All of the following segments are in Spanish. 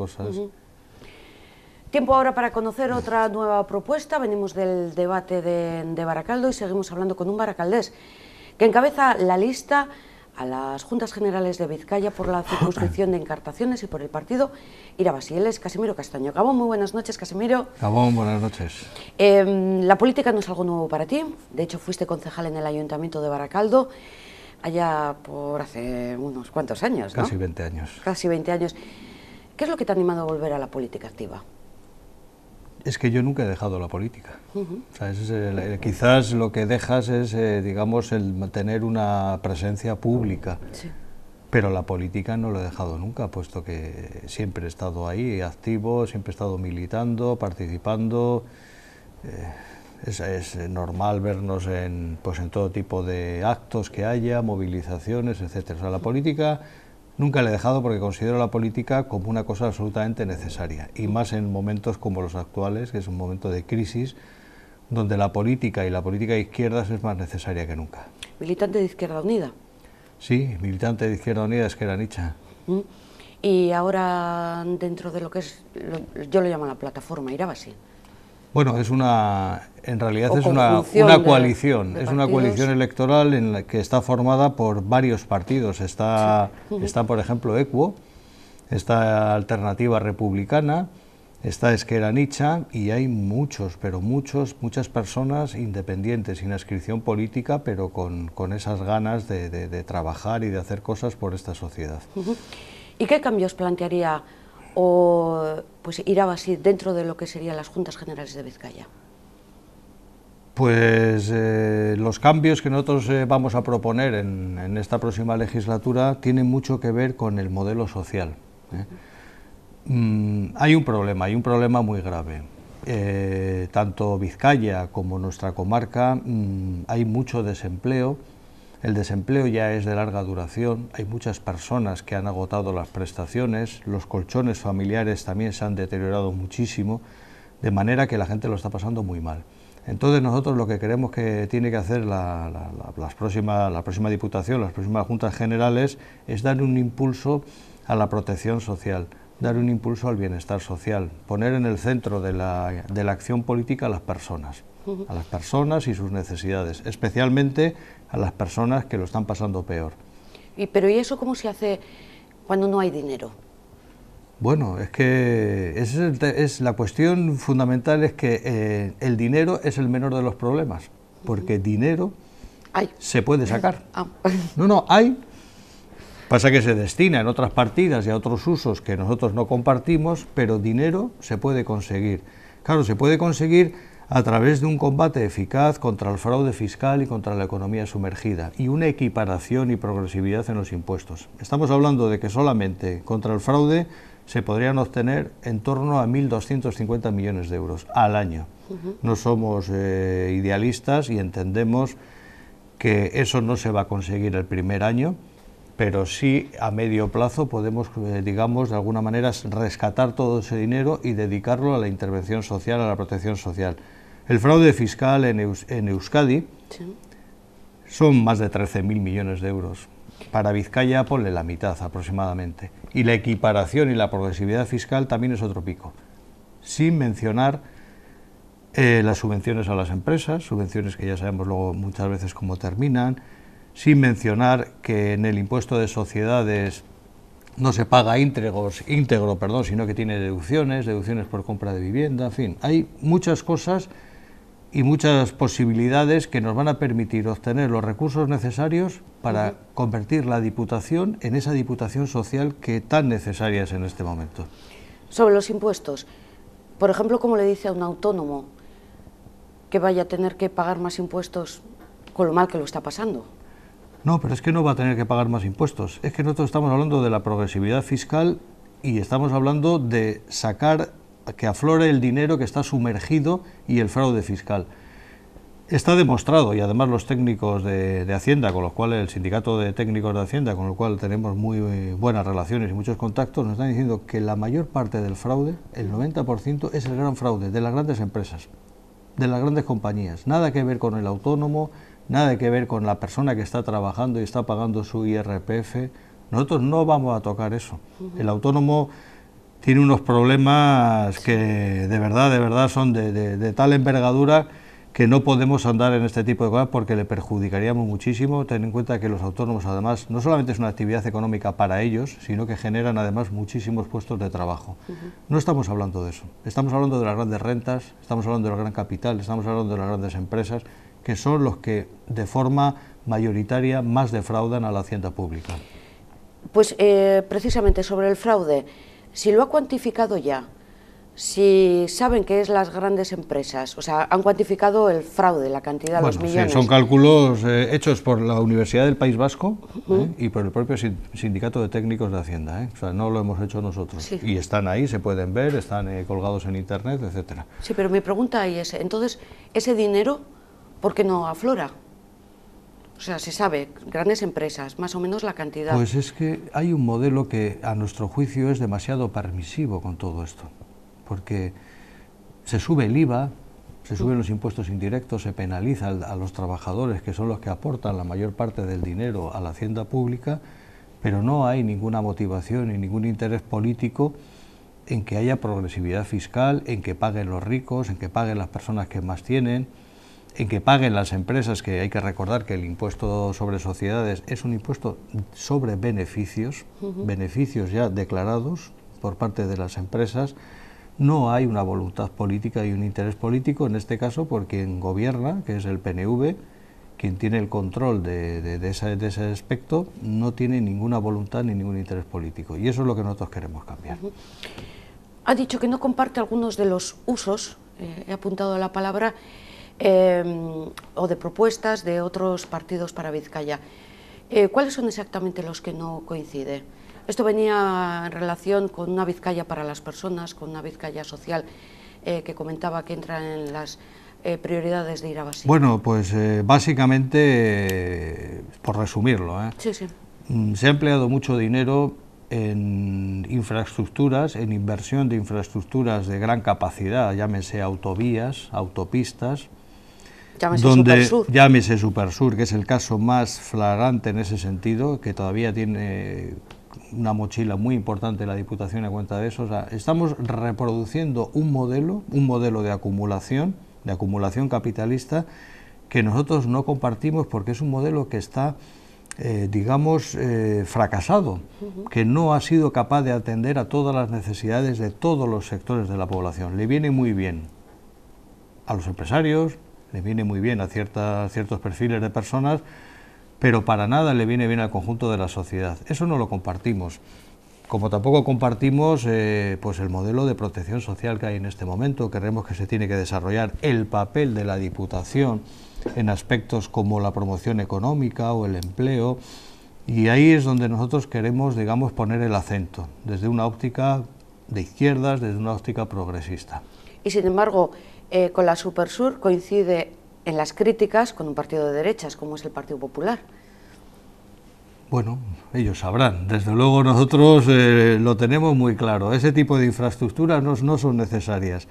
cosas. Tiempo ahora para conocer otra nueva propuesta. Venimos del debate de Baracaldo y seguimos hablando con un baracaldés que encabeza la lista a las Juntas Generales de Vizcaya por la circunscripción de Encartaciones y por el partido Irabasí. Él es Casimiro Castaño. Gabón, muy buenas noches, Casimiro. Gabón, buenas noches. La política no es algo nuevo para ti. De hecho, fuiste concejal en el Ayuntamiento de Baracaldo allá por hace unos cuantos años, ¿no? Casi 20 años. Casi 20 años. ¿Qué es lo que te ha animado a volver a la política activa? Es que yo nunca he dejado la política. O sea, quizás lo que dejas es, digamos, el mantener una presencia pública. Sí. Pero la política no lo he dejado nunca, puesto que siempre he estado ahí, activo, siempre he estado militando, participando. Es normal vernos en todo tipo de actos que haya, movilizaciones, etcétera. O sea, la política nunca la he dejado porque considero la política como una cosa absolutamente necesaria, y más en momentos como los actuales, que es un momento de crisis, donde la política y la política de izquierdas es más necesaria que nunca. ¿Militante de Izquierda Unida? Sí, militante de Izquierda Unida, Esquerra Anitza. Y ahora dentro de lo que es, yo lo llamo la plataforma Irabasí. Bueno, en realidad es una coalición, es una coalición electoral en la que está formada por varios partidos. Está, por ejemplo, ECUO, está Alternativa Republicana, está Esquerra Anitza, y hay muchas personas independientes, sin adscripción política, pero con esas ganas de trabajar y de hacer cosas por esta sociedad. ¿Y qué cambios plantearía Irabasí dentro de lo que serían las Juntas Generales de Vizcaya? Pues los cambios que nosotros vamos a proponer en esta próxima legislatura tienen mucho que ver con el modelo social. Hay un problema muy grave. Tanto Vizcaya como nuestra comarca hay mucho desempleo. El desempleo ya es de larga duración, hay muchas personas que han agotado las prestaciones, los colchones familiares también se han deteriorado muchísimo, de manera que la gente lo está pasando muy mal. Entonces nosotros lo que queremos que tiene que hacer la próxima Diputación, las próximas Juntas Generales, es dar un impulso a la protección social, dar un impulso al bienestar social, poner en el centro de la acción política a las personas y sus necesidades, especialmente a las personas que lo están pasando peor. Pero ¿y eso cómo se hace cuando no hay dinero? Bueno, es que la cuestión fundamental es que el dinero es el menor de los problemas, porque dinero se puede sacar. Hay. Pasa que se destina en otras partidas y a otros usos que nosotros no compartimos, pero dinero se puede conseguir. Claro, se puede conseguir a través de un combate eficaz contra el fraude fiscal y contra la economía sumergida, y una equiparación y progresividad en los impuestos. Estamos hablando de que solamente contra el fraude se podrían obtener en torno a 1.250 millones de euros al año. No somos idealistas y entendemos que eso no se va a conseguir el primer año, pero sí a medio plazo podemos, digamos, de alguna manera rescatar todo ese dinero y dedicarlo a la intervención social, a la protección social. El fraude fiscal en Euskadi son más de 13.000 millones de euros. Para Vizcaya ponle la mitad aproximadamente. Y la equiparación y la progresividad fiscal también es otro pico. Sin mencionar las subvenciones a las empresas, subvenciones que ya sabemos luego muchas veces cómo terminan, sin mencionar que en el impuesto de sociedades no se paga íntegro, sino que tiene deducciones por compra de vivienda, en fin, hay muchas cosas y muchas posibilidades que nos van a permitir obtener los recursos necesarios para convertir la Diputación en esa Diputación social que tan necesaria es en este momento. Sobre los impuestos, por ejemplo, ¿cómo le dice a un autónomo que vaya a tener que pagar más impuestos con lo mal que lo está pasando? No, pero es que no va a tener que pagar más impuestos. Es que nosotros estamos hablando de la progresividad fiscal y estamos hablando de sacar, que aflore el dinero que está sumergido y el fraude fiscal. Está demostrado, y además los técnicos de Hacienda, con los cuales el sindicato de técnicos de Hacienda, con el cual tenemos muy buenas relaciones y muchos contactos, nos están diciendo que la mayor parte del fraude, el 90%, es el gran fraude de las grandes empresas, de las grandes compañías. Nada que ver con el autónomo, nada que ver con la persona que está trabajando y está pagando su IRPF. Nosotros no vamos a tocar eso. El autónomo tiene unos problemas que de verdad son de tal envergadura que no podemos andar en este tipo de cosas porque le perjudicaríamos muchísimo. Ten en cuenta que los autónomos, además, no solamente es una actividad económica para ellos, sino que generan además muchísimos puestos de trabajo. No estamos hablando de eso, estamos hablando de las grandes rentas, estamos hablando del gran capital, estamos hablando de las grandes empresas, que son los que de forma mayoritaria más defraudan a la hacienda pública. Pues precisamente sobre el fraude, si lo ha cuantificado ya, si saben que es las grandes empresas, o sea, han cuantificado el fraude, la cantidad, los millones. Sí, son cálculos hechos por la Universidad del País Vasco y por el propio Sindicato de Técnicos de Hacienda, o sea, no lo hemos hecho nosotros. Sí. Y están ahí, se pueden ver, están colgados en internet, etcétera. Sí, pero mi pregunta ahí es, entonces, ese dinero, ¿por qué no aflora? O sea, se sabe, grandes empresas, más o menos la cantidad. Pues es que hay un modelo que a nuestro juicio es demasiado permisivo con todo esto. Porque se sube el IVA, se suben los impuestos indirectos, se penaliza a los trabajadores, que son los que aportan la mayor parte del dinero a la hacienda pública, pero no hay ninguna motivación ni ningún interés político en que haya progresividad fiscal, en que paguen los ricos, en que paguen las personas que más tienen, en que paguen las empresas, que hay que recordar que el impuesto sobre sociedades es un impuesto sobre beneficios, beneficios ya declarados por parte de las empresas. No hay una voluntad política y un interés político, en este caso por quien gobierna, que es el PNV, quien tiene el control de ese aspecto, no tiene ninguna voluntad ni ningún interés político. Y eso es lo que nosotros queremos cambiar. Ha dicho que no comparte algunos de los usos, he apuntado la palabra, o de propuestas de otros partidos para Vizcaya. ¿Cuáles son exactamente los que no coincide? Esto venía en relación con una Vizcaya para las personas, con una Vizcaya social, que comentaba que entra en las prioridades de Irabasi. Bueno, pues básicamente, por resumirlo, sí, sí. Se ha empleado mucho dinero en infraestructuras, en inversión de infraestructuras de gran capacidad, llámese autovías, autopistas, llámese Supersur, que es el caso más flagrante en ese sentido, que todavía tiene una mochila muy importante la Diputación a cuenta de eso. O sea, estamos reproduciendo un modelo de acumulación capitalista que nosotros no compartimos porque es un modelo que está, fracasado, que no ha sido capaz de atender a todas las necesidades de todos los sectores de la población. Le viene muy bien a los empresarios, le viene muy bien a ciertos perfiles de personas, pero para nada le viene bien al conjunto de la sociedad. Eso no lo compartimos. Como tampoco compartimos pues el modelo de protección social que hay en este momento. Creemos que se tiene que desarrollar el papel de la Diputación en aspectos como la promoción económica o el empleo, y ahí es donde nosotros queremos, digamos, poner el acento, desde una óptica de izquierdas, desde una óptica progresista. Y sin embargo, con la Supersur coincide en las críticas con un partido de derechas, como es el Partido Popular. Bueno, ellos sabrán. Desde luego nosotros lo tenemos muy claro. Ese tipo de infraestructuras no son necesarias.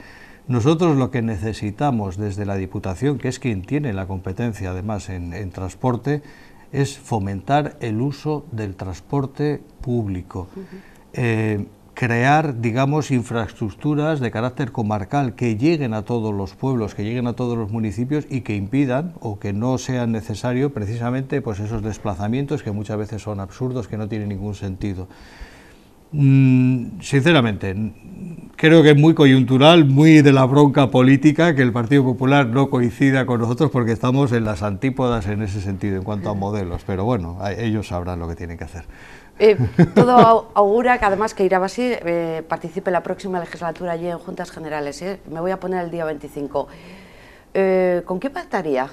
Nosotros lo que necesitamos desde la Diputación, que es quien tiene la competencia además en transporte, es fomentar el uso del transporte público. Crear, digamos, infraestructuras de carácter comarcal que lleguen a todos los pueblos, que lleguen a todos los municipios y que impidan o que no sean necesarios precisamente pues esos desplazamientos que muchas veces son absurdos, que no tienen ningún sentido. Sinceramente, creo que es muy coyuntural, muy de la bronca política que el Partido Popular no coincida con nosotros porque estamos en las antípodas en ese sentido en cuanto a modelos, pero bueno, ellos sabrán lo que tienen que hacer. Todo augura que además que Irabasi participe en la próxima legislatura allí en Juntas Generales. Me voy a poner el día 25. ¿Con qué pactaría?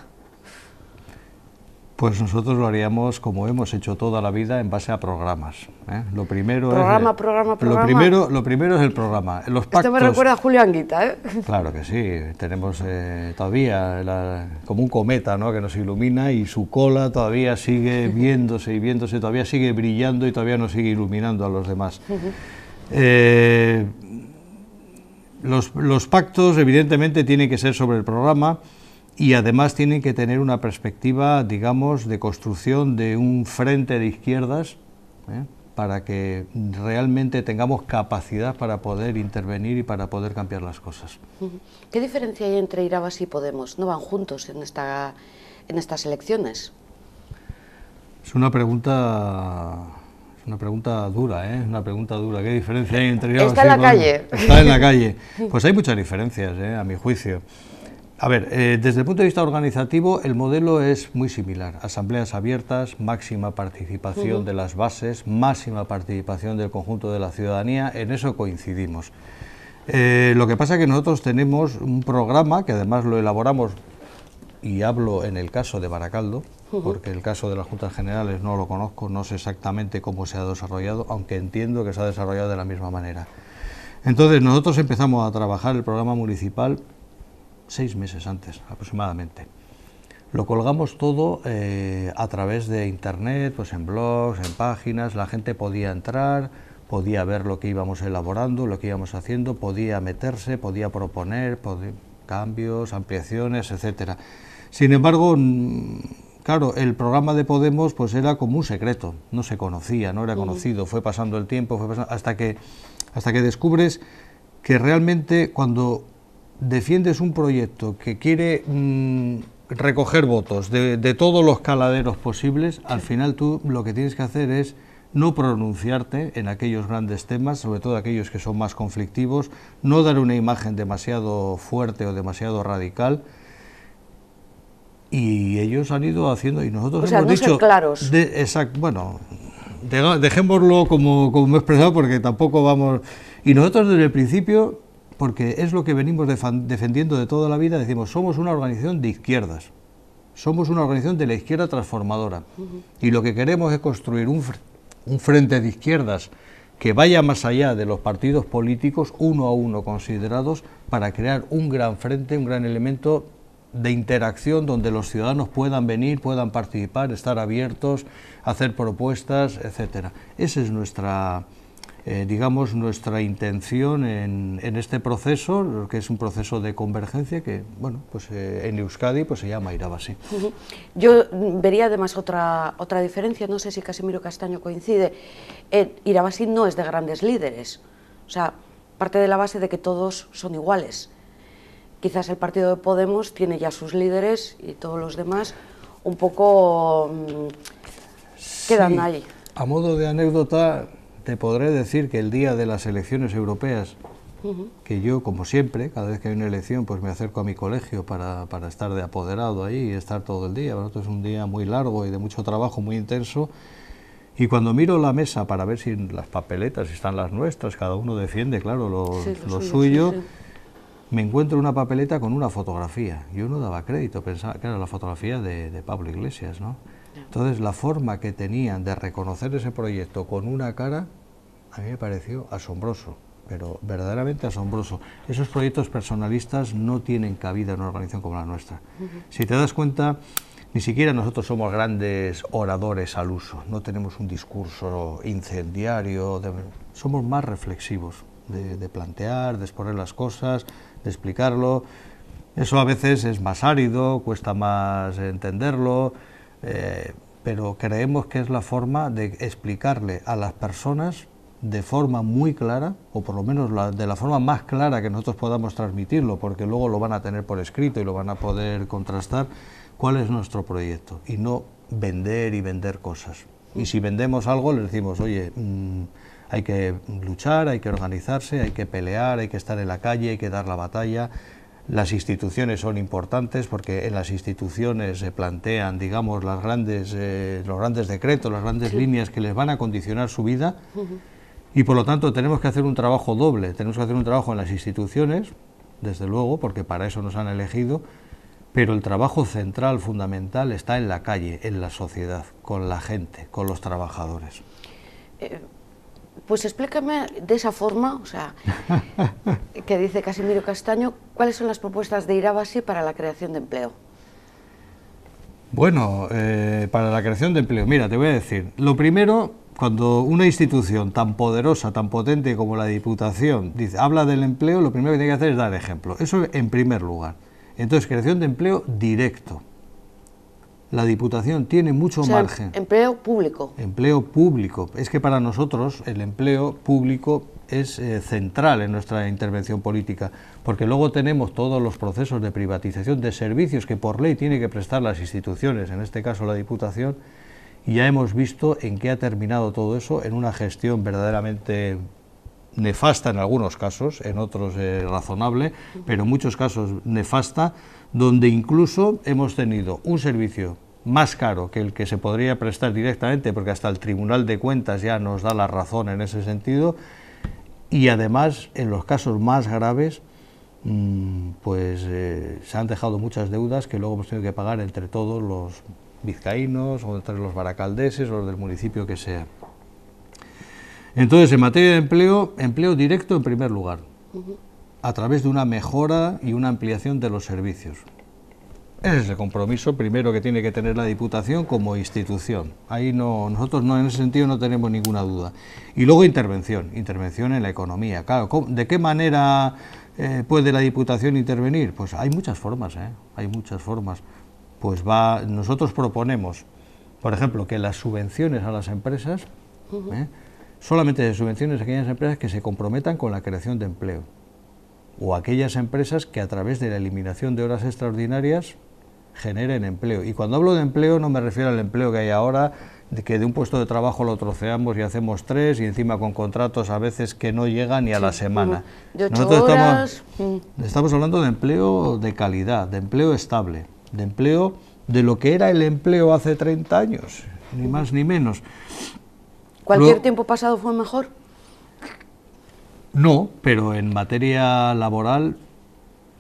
Pues nosotros lo haríamos como hemos hecho toda la vida, en base a programas. Lo primero Lo primero es el programa. Los pactos, esto me recuerda a Julio Anguita, Claro que sí, tenemos todavía como un cometa, ¿no?, que nos ilumina y su cola todavía sigue viéndose y viéndose, todavía sigue brillando y todavía nos sigue iluminando a los demás. Los pactos evidentemente tienen que ser sobre el programa, y además tienen que tener una perspectiva, digamos, de construcción de un frente de izquierdas, para que realmente tengamos capacidad para poder intervenir y para poder cambiar las cosas. ¿Qué diferencia hay entre Irabasí y Podemos? ¿No van juntos en estas elecciones? Es una pregunta dura, ¿eh? Una pregunta dura. ¿Qué diferencia hay entre Irabasí y Podemos? Está en la calle. Está en la calle. Pues hay muchas diferencias, a mi juicio. A ver, desde el punto de vista organizativo, el modelo es muy similar. Asambleas abiertas, máxima participación de las bases, máxima participación del conjunto de la ciudadanía, en eso coincidimos. Lo que pasa es que nosotros tenemos un programa, que además lo elaboramos, y hablo en el caso de Baracaldo, porque el caso de las Juntas Generales no lo conozco, no sé exactamente cómo se ha desarrollado, aunque entiendo que se ha desarrollado de la misma manera. Entonces, nosotros empezamos a trabajar el programa municipal 6 meses antes, aproximadamente. Lo colgamos todo a través de internet, pues en blogs, en páginas, la gente podía entrar, podía ver lo que íbamos elaborando, lo que íbamos haciendo, podía meterse, podía proponer cambios, ampliaciones, etcétera. Sin embargo, claro, el programa de Podemos pues era como un secreto, no se conocía, no era conocido, fue pasando el tiempo, hasta que descubres que realmente cuando defiendes un proyecto que quiere recoger votos de todos los caladeros posibles, al final tú lo que tienes que hacer es no pronunciarte en aquellos grandes temas, sobre todo aquellos que son más conflictivos, no dar una imagen demasiado fuerte o demasiado radical, y ellos han ido haciendo, y nosotros hemos dicho... ser claros. Exacto, bueno, dejémoslo como he expresado, porque tampoco vamos... Y nosotros desde el principio, porque es lo que venimos defendiendo de toda la vida, decimos, somos una organización de izquierdas, somos una organización de la izquierda transformadora, y lo que queremos es construir un frente de izquierdas que vaya más allá de los partidos políticos, uno a uno considerados, para crear un gran frente, un gran elemento de interacción donde los ciudadanos puedan venir, puedan participar, estar abiertos, hacer propuestas, etcétera. Esa es nuestra... digamos, nuestra intención en este proceso, que es un proceso de convergencia que, bueno, pues en Euskadi pues se llama Irabasí. Yo vería además otra diferencia, no sé si Casimiro Castaño coincide. Irabasí no es de grandes líderes, o sea, parte de la base de que todos son iguales. Quizás el partido de Podemos tiene ya sus líderes y todos los demás un poco quedan ahí. A modo de anécdota, te podré decir que el día de las elecciones europeas, que yo, como siempre, cada vez que hay una elección, pues me acerco a mi colegio para estar de apoderado ahí y estar todo el día. Para nosotros es un día muy largo y de mucho trabajo, muy intenso. Y cuando miro la mesa para ver si las papeletas están las nuestras, cada uno defiende, claro, lo suyo, me encuentro una papeleta con una fotografía. Yo no daba crédito, pensaba que era la fotografía de Pablo Iglesias, ¿no? Entonces, la forma que tenían de reconocer ese proyecto con una cara, a mí me pareció asombroso, pero verdaderamente asombroso. Esos proyectos personalistas no tienen cabida en una organización como la nuestra. Si te das cuenta, ni siquiera nosotros somos grandes oradores al uso, no tenemos un discurso incendiario, somos más reflexivos, de plantear, de exponer las cosas, de explicarlo. Eso a veces es más árido, cuesta más entenderlo, pero creemos que es la forma de explicarle a las personas de forma muy clara, o por lo menos de la forma más clara que nosotros podamos transmitirlo, porque luego lo van a tener por escrito y lo van a poder contrastar, cuál es nuestro proyecto, y no vender y vender cosas. Y si vendemos algo, le decimos, oye, hay que luchar, hay que organizarse, hay que pelear, hay que estar en la calle, hay que dar la batalla. Las instituciones son importantes porque en las instituciones se plantean, digamos, los grandes decretos, las grandes líneas que les van a condicionar su vida, y por lo tanto tenemos que hacer un trabajo doble. Tenemos que hacer un trabajo en las instituciones, desde luego, porque para eso nos han elegido, pero el trabajo central, fundamental, está en la calle, en la sociedad, con la gente, con los trabajadores. Pues explícame de esa forma, o sea, que dice Casimiro Castaño, ¿cuáles son las propuestas de Irabasí para la creación de empleo? Bueno, para la creación de empleo, mira, te voy a decir, lo primero, cuando una institución tan poderosa, tan potente como la Diputación habla del empleo, lo primero que tiene que hacer es dar ejemplo, eso en primer lugar. Entonces, creación de empleo directo, la Diputación tiene mucho margen. Empleo público. Empleo público. Es que para nosotros el empleo público es central en nuestra intervención política, porque luego tenemos todos los procesos de privatización de servicios que por ley tienen que prestar las instituciones, en este caso la Diputación, y ya hemos visto en qué ha terminado todo eso, en una gestión verdaderamente nefasta en algunos casos, en otros razonable, pero en muchos casos nefasta, donde incluso hemos tenido un servicio más caro que el que se podría prestar directamente, porque hasta el Tribunal de Cuentas ya nos da la razón en ese sentido, y además en los casos más graves pues se han dejado muchas deudas que luego hemos tenido que pagar entre todos los vizcaínos o entre los baracaldeses o los del municipio que sea. Entonces, en materia de empleo, empleo directo en primer lugar, a través de una mejora y una ampliación de los servicios. Ese es el compromiso primero que tiene que tener la Diputación como institución. Ahí no, nosotros no, en ese sentido no tenemos ninguna duda. Y luego intervención en la economía. Claro, ¿de qué manera puede la Diputación intervenir? Pues hay muchas formas, hay muchas formas. Pues nosotros proponemos, por ejemplo, que las subvenciones a las empresas, solamente subvenciones a aquellas empresas que se comprometan con la creación de empleo, o aquellas empresas que a través de la eliminación de horas extraordinarias generen empleo. Y cuando hablo de empleo no me refiero al empleo que hay ahora, de que de un puesto de trabajo lo troceamos y hacemos 3 y encima con contratos a veces que no llegan ni a la semana. Nosotros estamos hablando de empleo de calidad, de empleo estable, de empleo de lo que era el empleo hace 30 años, ni más ni menos. ¿Cualquier tiempo pasado fue mejor? No, pero en materia laboral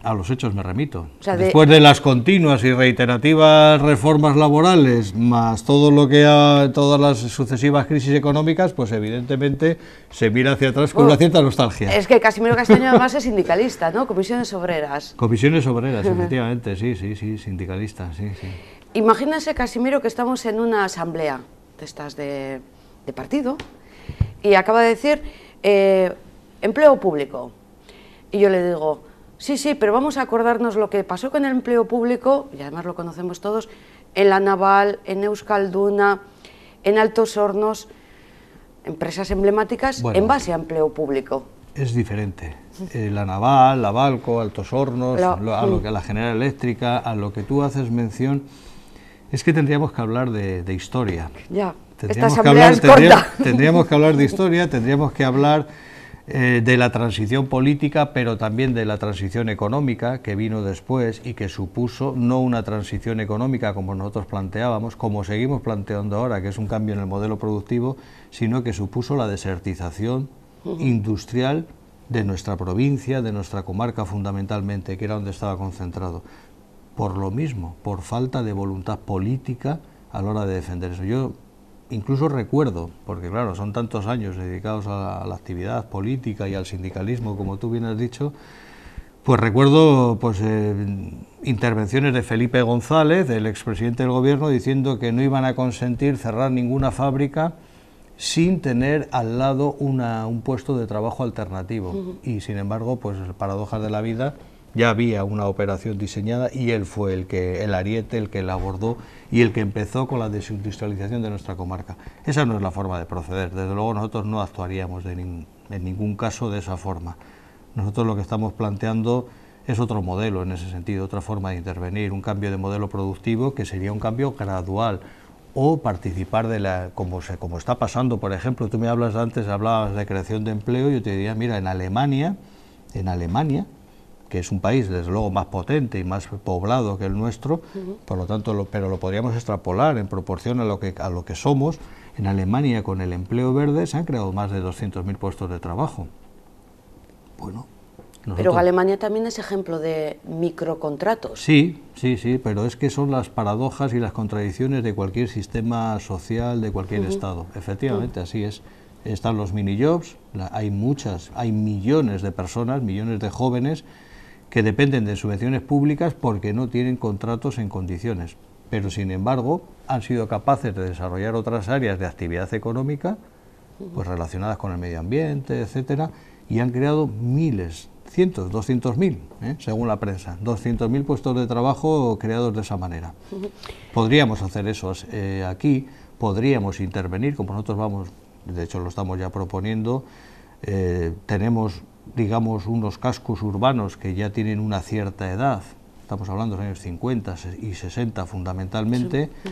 a los hechos me remito. O sea, después de las continuas y reiterativas reformas laborales, más todo lo que todas las sucesivas crisis económicas, pues evidentemente se mira hacia atrás con una cierta nostalgia. Es que Casimiro Castaño además es sindicalista, ¿no? Comisiones Obreras. Comisiones Obreras, efectivamente, sí, sindicalista, sí. Imagínense, Casimiro, que estamos en una asamblea de estas de partido y acaba de decir empleo público. Y yo le digo, sí, pero vamos a acordarnos lo que pasó con el empleo público, y además lo conocemos todos, en La Naval, en Euskalduna, en Altos Hornos, empresas emblemáticas, en base a empleo público. Es diferente. La Naval, la Balco, Altos Hornos, a lo que la General Eléctrica, a lo que tú haces mención, es que tendríamos que hablar de historia. Ya, tendríamos que hablar de historia, tendríamos que hablar de la transición política, pero también de la transición económica que vino después y que supuso no una transición económica como nosotros planteábamos, como seguimos planteando ahora, que es un cambio en el modelo productivo, sino que supuso la desertización industrial de nuestra provincia, de nuestra comarca fundamentalmente, que era donde estaba concentrado. Por lo mismo, por falta de voluntad política a la hora de defender eso. Yo incluso recuerdo, porque claro, son tantos años dedicados a la actividad política y al sindicalismo, como tú bien has dicho, pues recuerdo intervenciones de Felipe González, el expresidente del gobierno, diciendo que no iban a consentir cerrar ninguna fábrica sin tener al lado un puesto de trabajo alternativo. Y sin embargo, pues paradojas de la vida, ya había una operación diseñada y él fue el ariete, el que la abordó y el que empezó con la desindustrialización de nuestra comarca. Esa no es la forma de proceder, desde luego nosotros no actuaríamos en ningún caso de esa forma. Nosotros lo que estamos planteando es otro modelo en ese sentido, otra forma de intervenir, un cambio de modelo productivo que sería un cambio gradual, o participar como está pasando, por ejemplo, tú me hablabas de creación de empleo, yo te diría, mira, en Alemania, que es un país desde luego más potente y más poblado que el nuestro, por lo tanto, pero lo podríamos extrapolar en proporción a lo que somos. En Alemania, con el empleo verde, se han creado más de 200.000 puestos de trabajo. Bueno, pero Alemania también es ejemplo de microcontratos. Sí, pero es que son las paradojas y las contradicciones de cualquier sistema social, de cualquier Estado. Efectivamente, así es. Están los mini-jobs, hay millones de personas, millones de jóvenes que dependen de subvenciones públicas porque no tienen contratos en condiciones, pero sin embargo han sido capaces de desarrollar otras áreas de actividad económica, pues relacionadas con el medio ambiente, etcétera, y han creado miles cientos, 200.000, según la prensa, 200.000 puestos de trabajo creados de esa manera. Podríamos hacer eso aquí, podríamos intervenir, como nosotros vamos, de hecho lo estamos ya proponiendo, tenemos, digamos, unos cascos urbanos que ya tienen una cierta edad, estamos hablando de los años 50 y 60 fundamentalmente, sí.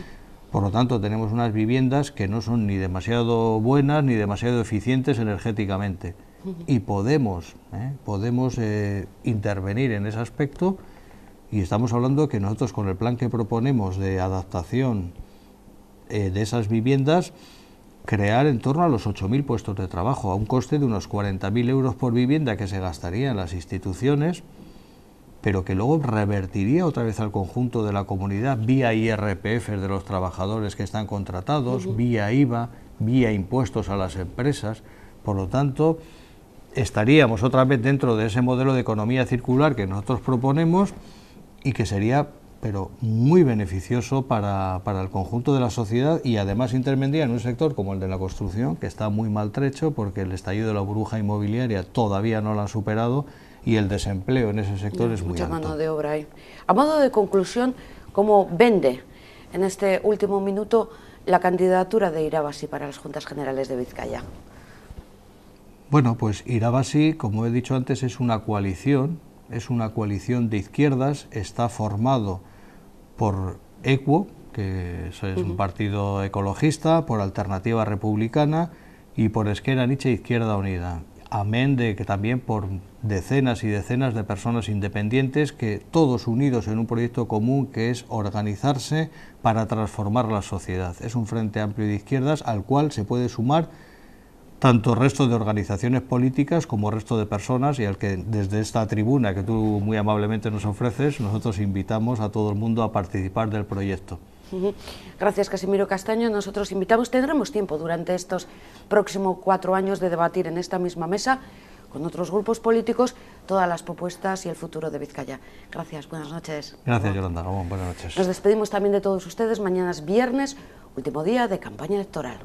Por lo tanto tenemos unas viviendas que no son ni demasiado buenas ni demasiado eficientes energéticamente. Y podemos intervenir en ese aspecto, y estamos hablando que nosotros con el plan que proponemos de adaptación de esas viviendas, crear en torno a los 8.000 puestos de trabajo, a un coste de unos 40.000 euros por vivienda que se gastaría en las instituciones, pero que luego revertiría otra vez al conjunto de la comunidad vía IRPF de los trabajadores que están contratados, vía IVA, vía impuestos a las empresas. Por lo tanto, estaríamos otra vez dentro de ese modelo de economía circular que nosotros proponemos y que sería, pero muy beneficioso para el conjunto de la sociedad, y además intervendría en un sector como el de la construcción, que está muy maltrecho porque el estallido de la burbuja inmobiliaria todavía no lo han superado y el desempleo en ese sector es muy alto. Mucha mano de obra ahí. A modo de conclusión, ¿cómo vende en este último minuto la candidatura de Irabasi para las Juntas Generales de Vizcaya? Bueno, pues Irabasi, como he dicho antes, es una coalición de izquierdas, está formado por EQUO, que es un partido ecologista, por Alternativa Republicana y por Ezker Anitza Izquierda Unida. Amén de que también por decenas y decenas de personas independientes, que todos unidos en un proyecto común que es organizarse para transformar la sociedad. Es un frente amplio de izquierdas al cual se puede sumar tanto resto de organizaciones políticas como resto de personas, y al que desde esta tribuna que tú muy amablemente nos ofreces, nosotros invitamos a todo el mundo a participar del proyecto. Gracias, Casimiro Castaño. Nosotros invitamos, tendremos tiempo durante estos próximos 4 años de debatir en esta misma mesa con otros grupos políticos todas las propuestas y el futuro de Vizcaya. Gracias, buenas noches. Gracias, Yolanda. Buenas noches. Nos despedimos también de todos ustedes. Mañana es viernes, último día de campaña electoral.